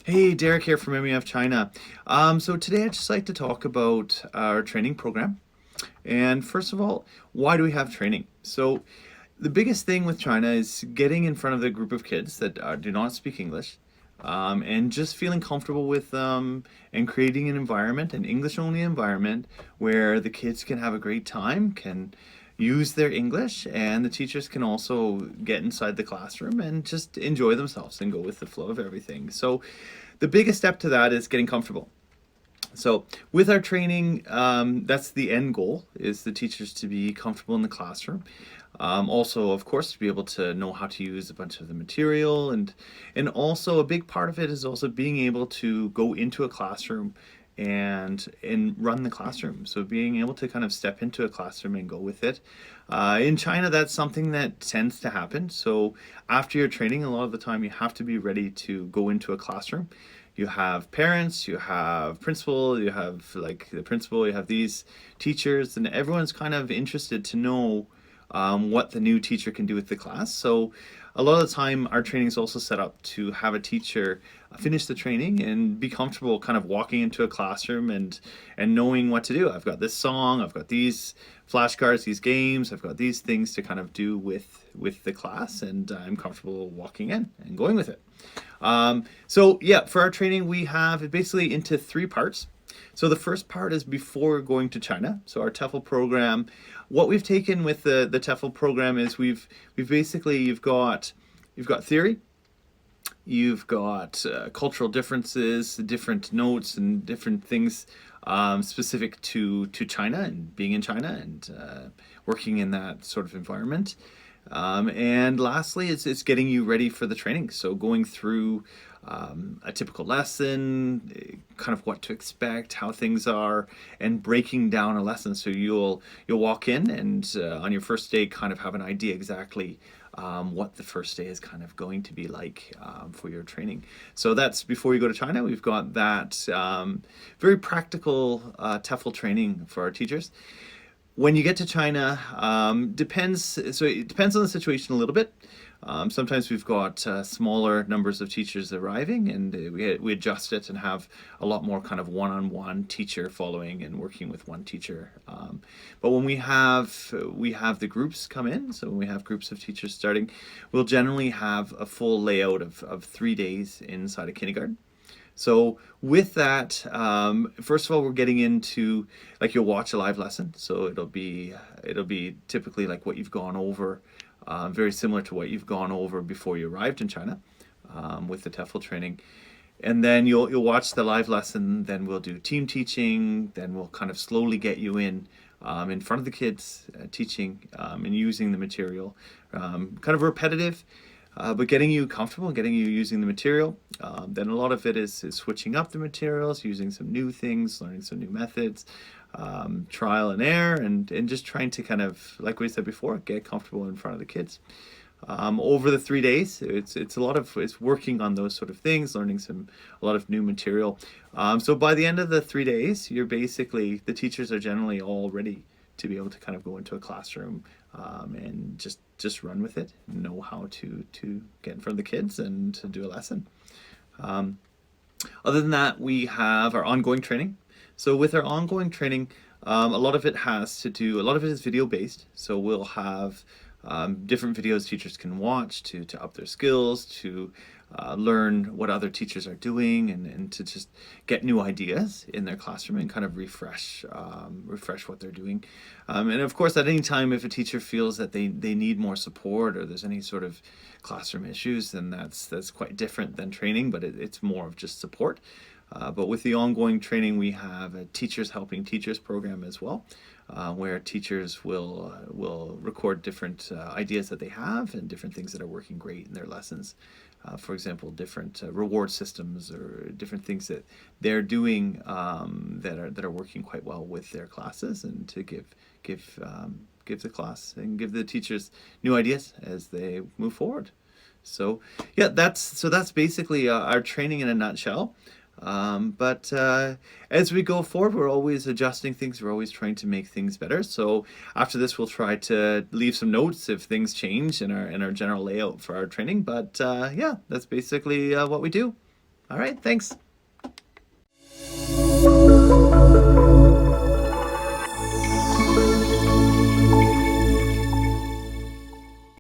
Hey, Derek here from MEF China. So today I'd just like to talk about our training program. And first of all, why do we have training? So the biggest thing with China is getting in front of the group of kids that do not speak English, and just feeling comfortable with them and creating an environment, an English-only environment where the kids can have a great time, can use their English, and the teachers can also get inside the classroom and just enjoy themselves and go with the flow of everything. So the biggest step to that is getting comfortable. So with our training, that's the end goal, is the teachers to be comfortable in the classroom. Also, of course, to be able to know how to use a bunch of the material, and also a big part of it is also being able to go into a classroom and run the classroom. So being able to kind of step into a classroom and go with it. In China, that's something that tends to happen. So after your training, a lot of the time you have to be ready to go into a classroom. You have parents, you have principal, you have like the principal, you have these teachers, and everyone's kind of interested to know what the new teacher can do with the class. So a lot of the time our training is also set up to have a teacher finish the training and be comfortable kind of walking into a classroom and knowing what to do. I've got this song, I've got these flashcards, these games, I've got these things to kind of do with the class, and I'm comfortable walking in and going with it. So yeah, for our training we have it basically into three parts. So the first part is before going to China. So our TEFL program, what we've taken with the TEFL program is we've basically you've got theory, you've got cultural differences, different notes, and different things specific to China and being in China and working in that sort of environment. And lastly, it's getting you ready for the training. So going through a typical lesson, kind of what to expect, how things are, and breaking down a lesson. So you'll walk in and on your first day kind of have an idea exactly what the first day is kind of going to be like for your training. So that's before you go to China. We've got that very practical TEFL training for our teachers. When you get to China, depends. So it depends on the situation a little bit. Sometimes we've got smaller numbers of teachers arriving, and we adjust it and have a lot more kind of one-on-one teacher following and working with one teacher. But when we have the groups come in, so when we have groups of teachers starting, we'll generally have a full layout of 3 days inside a kindergarten. So with that, first of all, we're getting into, like, you'll watch a live lesson. So it'll be typically like what you've gone over, very similar to what you've gone over before you arrived in China, with the TEFL training. And then you'll watch the live lesson. Then we'll do team teaching. Then we'll kind of slowly get you in front of the kids, teaching and using the material, kind of repetitive. But getting you comfortable, getting you using the material. Then a lot of it is switching up the materials, using some new things, learning some new methods, trial and error, and just trying to kind of, like we said before, get comfortable in front of the kids. Over the 3 days, it's working on those sort of things, learning a lot of new material. So by the end of the 3 days, the teachers are generally all ready to be able to kind of go into a classroom and just run with it, know how to get in front of the kids and to do a lesson. Other than that, we have our ongoing training. So with our ongoing training, a lot of it is video based. So we'll have different videos teachers can watch to up their skills, to learn what other teachers are doing, and to just get new ideas in their classroom and kind of refresh what they're doing. And of course, at any time, if a teacher feels that they need more support or there's any sort of classroom issues, then that's quite different than training, but it's more of just support. But with the ongoing training, we have a Teachers Helping Teachers program as well, where teachers will record different ideas that they have and different things that are working great in their lessons. For example, different reward systems or different things that they're doing that are working quite well with their classes, and to give the class and give the teachers new ideas as they move forward. So yeah, that's basically our training in a nutshell. But as we go forward, we're always adjusting things. We're always trying to make things better. So after this, we'll try to leave some notes if things change in our general layout for our training. But yeah, that's basically what we do. All right, thanks.